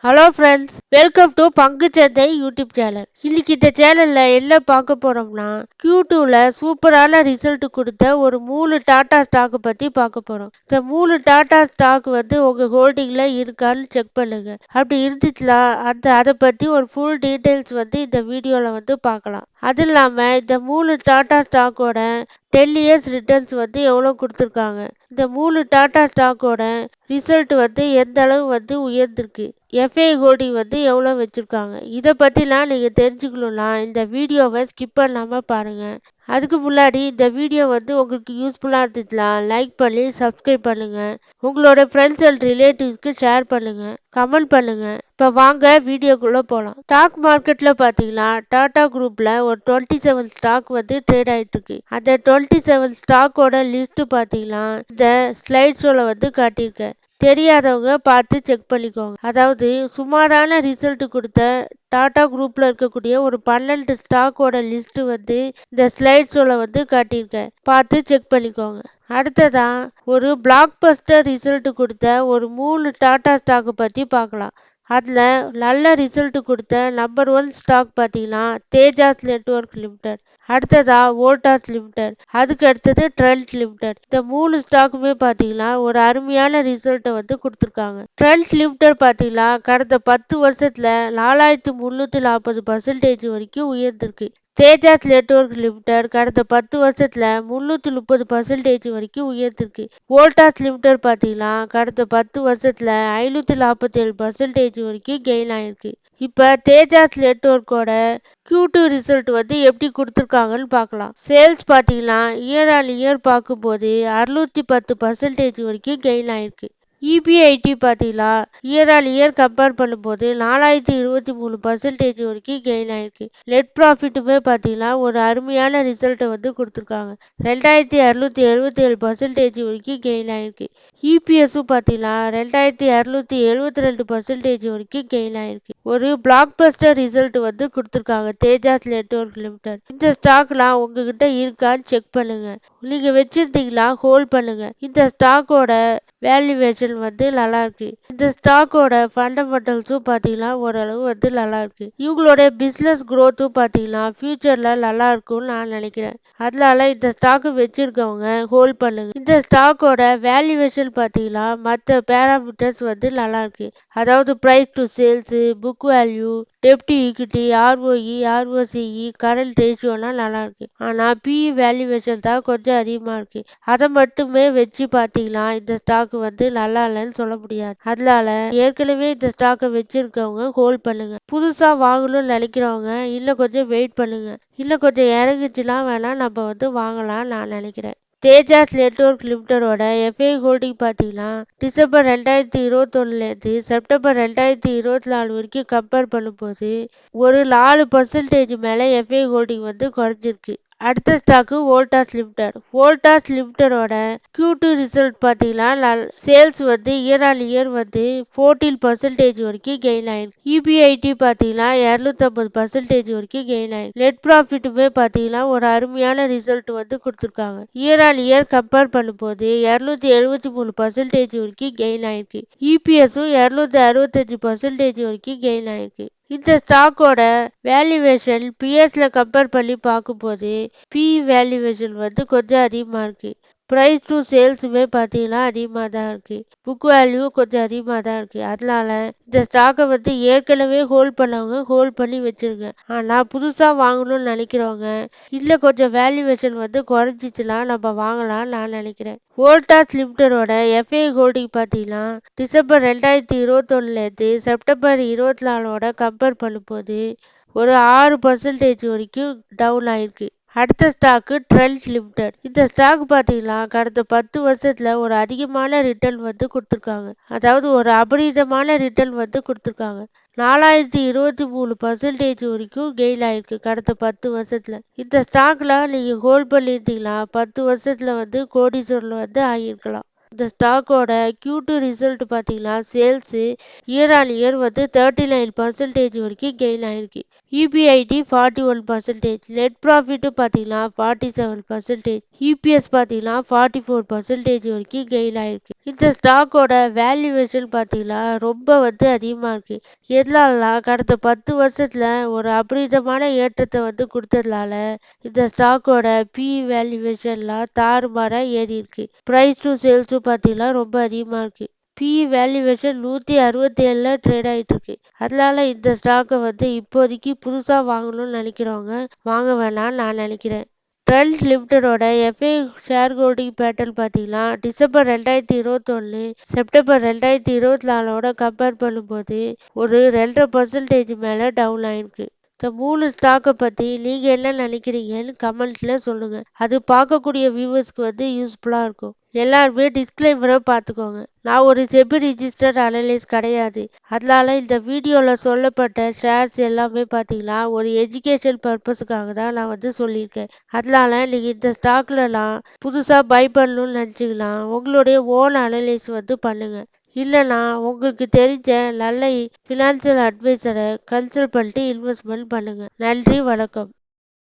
Hello friends, welcome to பங்குச்சந்தை YouTube channel. இன்னைக்கு இந்த சேனல்ல என்ன பார்க்க போறோம்னா, Q2ல சூப்பரான ரிசல்ட் கொடுத்த ஒரு 3 டாடா ஸ்டாக் பத்தி பார்க்க போறோம். இந்த 3 டாடா ஸ்டாக் உங்க ஹோல்டிங்ல இருக்கான்னு செக் பண்ணுங்க. அப்படி இருந்துச்சுன்னா அதை பத்தி ஒரு ஃபுல் டீடைல்ஸ் இந்த வீடியோல பார்க்கலாம். அது இல்லாம இந்த 3 டாடா ஸ்டாக்கோட 10 இயர்ஸ் ரிட்டர்ன்ஸ் எவ்வளோ கொடுத்துருக்காங்க, இந்த 3 டாடா ஸ்டாக்கோட ரிசல்ட் எந்த அளவு உயர்ந்திருக்கு, எஃப்ஐ ஹோல்டிங் எவ்வளோ வச்சுருக்காங்க, இதை பற்றிலாம் நீங்கள் தெரிஞ்சுக்கணும்னா இந்த வீடியோவை ஸ்கிப் பண்ணாமல் பாருங்கள். அதுக்கு முன்னாடி இந்த வீடியோ உங்களுக்கு யூஸ்ஃபுல்லாக இருந்துச்சுன்னா லைக் பண்ணி சப்ஸ்கிரைப் பண்ணுங்கள். உங்களோட ஃப்ரெண்ட்ஸ் அண்ட் ரிலேட்டிவ்ஸ்க்கு ஷேர் பண்ணுங்கள், கமெண்ட் பண்ணுங்கள். இப்போ வாங்க வீடியோக்குள்ளே போகலாம். ஸ்டாக் மார்க்கெட்டில் பார்த்தீங்கன்னா டாடா குரூப்பில் ஒரு 27 ஸ்டாக் ட்ரேட் ஆகிட்டு இருக்கு. அந்த 27 ஸ்டாக்கோட லிஸ்ட் பார்த்தீங்கன்னா இந்த ஸ்லைட் ஷோவில் காட்டியிருக்கேன். தெரியாதவங்க பார்த்து செக் பண்ணிக்கோங்க. அதாவது சுமாரான ரிசல்ட் கொடுத்த டாடா குரூப்ல இருக்கக்கூடிய ஒரு 12 ஸ்டாக்கோட லிஸ்ட் இந்த ஸ்லைட் ஷோல காட்டியிருக்கேன். பார்த்து செக் பண்ணிக்கோங்க. அடுத்ததா ஒரு பிளாக் பஸ்டர் ரிசல்ட் கொடுத்த ஒரு 3 டாடா ஸ்டாக் பத்தி பார்க்கலாம். அதுல நல்ல ரிசல்ட் கொடுத்த நம்பர் 1 ஸ்டாக் பார்த்தீங்கன்னா தேஜாஸ் நெட்வொர்க் லிமிடெட், அடுத்ததா வோல்டாஸ் லிமிடெட், அதுக்கு அடுத்தது ட்ரெண்ட் லிமிடெட். இந்த 3 ஸ்டாக்குமே பார்த்தீங்கன்னா ஒரு அருமையான ரிசல்ட்டை கொடுத்துருக்காங்க. ட்ரெண்ட் லிமிடெட் பார்த்தீங்கன்னா கடந்த 10 வருஷத்துல 4340% வரைக்கும் உயர்ந்திருக்கு. தேஜாஸ் நெட்வொர்க் லிமிடெட் கடந்த 10 வருஷத்துல 330% வரைக்கும் உயர்ந்திருக்கு. வோல்டாஸ் லிமிடெட் பார்த்தீங்கன்னா கடந்த 10 வருஷத்துல 547% வரைக்கும் கெயின் ஆயிருக்கு. இப்ப தேஜாஸ் நெட்வொர்க்கோட Q2 ரிசல்ட் எப்படி கொடுத்துருக்காங்கன்னு பார்க்கலாம். சேல்ஸ் பார்த்தீங்கன்னா இயர் ஆன் இயர் பார்க்கும்போது 610% வரைக்கும் கெயின் ஆயிருக்கு. இபிஐடி பார்த்தீங்கன்னா இயர் ஆன் இயர் கம்பேர் பண்ணும்போது 4023% வரைக்கும் கெயின் ஆயிருக்கு. நெட் ப்ராஃபிட்டுமே பார்த்தீங்கன்னா ஒரு அருமையான ரிசல்ட்டை கொடுத்துருக்காங்க. 2677% வரைக்கும் கெயின் ஆயிருக்கு. இபிஎஸும் பார்த்தீங்கன்னா 2672% வரைக்கும் கெயின் ஆயிருக்கு. ஒரு பிளாக் பஸ்டர் ரிசல்ட் கொடுத்துருக்காங்க தேஜாஸ் நெட்வொர்க் லிமிடெட். இந்த ஸ்டாக்லாம் உங்ககிட்ட இருக்கான்னு செக் பண்ணுங்க. நீங்க வச்சிருந்தீங்களா ஹோல்ட் பண்ணுங்க. இந்த ஸ்டாக்கோட வேல்யூவேஷன் நல்லா இருக்கு. இந்த ஸ்டாக்கோட ஃபண்டமெண்டல்ஸும் பார்த்தீங்கன்னா ஓரளவு நல்லா இருக்கு. இவங்களோட பிஸ்னஸ் க்ரோத்தும் பார்த்தீங்கன்னா ஃபியூச்சர்ல நல்லா இருக்கும்னு நான் நினைக்கிறேன். அதனால இந்த ஸ்டாக் வச்சிருக்கவங்க ஹோல்ட் பண்ணுங்க. இந்த ஸ்டாக்கோட வேல்யூவேஷன் பார்த்தீங்கன்னா மற்ற பேராமீட்டர்ஸ் நல்லா இருக்கு. அதாவது price to sales, book value, டெப்ட் ஈக்விட்டி, ஆர்ஓஇ, ஆர்ஓசிஇ, கரண்ட் ரேஷியோலாம் நல்லா இருக்கு. ஆனா பிஇ வேல்யூவேஷன் தான் கொஞ்சம் அதிகமா இருக்கு. அதை மட்டுமே வச்சு பார்த்தீங்கன்னா இந்த ஸ்டாக் நல்லா இல்லைன்னு சொல்ல முடியாது. அதனால ஏற்கனவே இந்த ஸ்டாக்கை வச்சிருக்கவங்க ஹோல்ட் பண்ணுங்க. புதுசா வாங்கணும்னு நினைக்கிறவங்க இன்னும் கொஞ்சம் வெயிட் பண்ணுங்க. இன்னும் கொஞ்சம் இறங்குச்சுன்னா வேணா நம்ம வாங்கலாம் நான் நினைக்கிறேன். தேஜாஸ் நெட்வொர்க் லிமிடெடோட எஃப்ஐ ஹோல்டிங் பார்த்தீங்கன்னா டிசம்பர் 2021 செப்டம்பர் 2024 வரைக்கும் கம்பேர் பண்ணும்போது ஒரு 4% மேல எஃப்ஐ ஹோல்டிங் குறைஞ்சிருக்கு. அடுத்த ஸ்டாக்கு வோல்டாஸ் லிமிடெட். வோல்டாஸ் லிமிடெடோட Q2 ரிசல்ட் பார்த்தீங்கன்னா சேல்ஸ் இயர் ஆன் இயர் 14% வரைக்கும் கெயின் ஆயிருக்கு. இபிஐடி பார்த்தீங்கன்னா 250% வரைக்கும் கெயின் ஆயிருக்கு. நெட் ப்ராஃபிட்டுமே பார்த்தீங்கன்னா ஒரு அருமையான ரிசல்ட் கொடுத்துருக்காங்க. இயர் ஆன் இயர் கம்பேர் பண்ணும்போது 273% வரைக்கும் கெயின் ஆயிருக்கு. இபிஎஸும் 265% வரைக்கும் கெயின் ஆயிருக்கு. இந்த ஸ்டாக்கோட வேல்யூவேஷன் பிஎஸ்ல கம்பேர் பண்ணி பார்க்கும்போது பி வேல்யூவேஷன் கொஞ்சம் அதிகமா இருக்கு. பிரைஸ் டு சேல்ஸுமே பார்த்தீங்கன்னா அதிகமாக தான் இருக்கு. புக் வேல்யூ கொஞ்சம் அதிகமாக தான் இருக்கு. அதனால இந்த ஸ்டாக்கை ஏற்கனவே ஹோல்ட் பண்ணவங்க ஹோல்ட் பண்ணி வச்சிருங்க. ஆனா புதுசா வாங்கணும்னு நினைக்கிறவங்க இல்ல கொஞ்சம் வேல்யூவேஷன் குறைஞ்சிச்சுன்னா நம்ம வாங்கலாம் நான் நினைக்கிறேன். வோல்டாஸ் லிமிடெடோட எஃப்ஐ ஹோல்டிங் பார்த்தீங்கன்னா டிசம்பர் 2021 செப்டம்பர் 24 கம்பேர் பண்ணும்போது ஒரு 6% வரைக்கும் டவுன் ஆயிருக்கு. அடுத்த ஸ்டாக்கு ட்ரெண்ட் லிமிடெட். இந்த ஸ்டாக் பார்த்தீங்கன்னா கடந்த 10 வருஷத்துல ஒரு அதிகமான ரிட்டர்ன் கொடுத்துருக்காங்க. அதாவது ஒரு அபரிதமான ரிட்டர்ன் கொடுத்துருக்காங்க. 4023% வரைக்கும் கெயின் ஆயிருக்கு கடந்த 10 வருஷத்துல. இந்த ஸ்டாக்ல நீங்க ஹோல்ட் பண்ணியிருந்தீங்கன்னா 10 வருஷத்துல கோடீஸ்வரர் ஆகியிருக்கலாம். இந்த ஸ்டாக்கோட Q2 ரிசல்ட் பார்த்தீங்கன்னா சேல்ஸ் இயர் ஆன் இயர் வந்து 39% வரைக்கும் கெயின் ஆயிருக்கு. EBIT 41%, நெட் ப்ராஃபிட் பார்த்தீங்கன்னா 47%, EPS பார்த்தீங்கன்னா 44% வரைக்கும் கெயின் ஆயிருக்கு. இந்த ஸ்டாக்கோட வேல்யூவேஷன் பார்த்தீங்கன்னா ரொம்ப வந்து அதிகமாக இருக்கு. எதனாலனா கடந்த 10 வருஷத்துல ஒரு அபரிதமான ஏற்றத்தை வந்து கொடுத்ததுனால இந்த ஸ்டாக்கோட வேல்யூவேஷன்லாம் தாறுமாறா ஏறி இருக்கு. பிரைஸ் டு சேல்ஸும் பார்த்தீங்கன்னா ரொம்ப அதிகமாக இருக்கு. வேல்யூவேஷன் 167ல ட்ரேட் ஆயிட்டு இருக்கு. அதனால இந்த ஸ்டாக்கை வந்து இப்போதைக்கு புதுசா வாங்கணும்னு நினைக்கிறவங்க வாங்க வேணாம்னு நான் நினைக்கிறேன். ட்ரெண்ட்ஸ் லிமிடெடோட எஃப்ஐ ஷேர் ஹோல்டிங் பேட்டர்ன் பார்த்தீங்கன்னா டிசம்பர் 2021 செப்டம்பர் 2024 கம்பேர் பண்ணும்போது ஒரு 2.5% மேலே டவுன் ஆயிருக்கு. இந்த 3 ஸ்டாக்கை பற்றி நீங்கள் என்ன நினைக்கிறீங்கன்னு கமெண்ட்ஸில் சொல்லுங்கள். அது பார்க்கக்கூடிய வியூவர்ஸ்க்கு வந்து யூஸ்ஃபுல்லாக இருக்கும். எல்லாருமே டிஸ்க்ளைமரை பார்த்துக்கோங்க. நான் ஒரு செபி ரிஜிஸ்டர்ட் அனலிஸ்ட் கிடையாது. அதனால இந்த வீடியோவில் சொல்லப்பட்ட ஷேர்ஸ் எல்லாமே பார்த்தீங்கன்னா ஒரு எஜுகேஷன் பர்பஸுக்காக தான் நான் வந்து சொல்லியிருக்கேன். அதனால நீங்கள் இந்த ஸ்டாக்லலாம் புதுசாக பை பண்ணணும்னு நினச்சிங்கன்னா உங்களுடைய ஓன் அனலிஸ் வந்து பண்ணுங்க. இல்லைனா உங்களுக்கு தெரிஞ்ச நல்ல ஃபினான்சியல் அட்வைசரை கன்சல்ட் பண்ணிட்டு இன்வெஸ்ட்மெண்ட் பண்ணுங்க. நன்றி, வணக்கம்.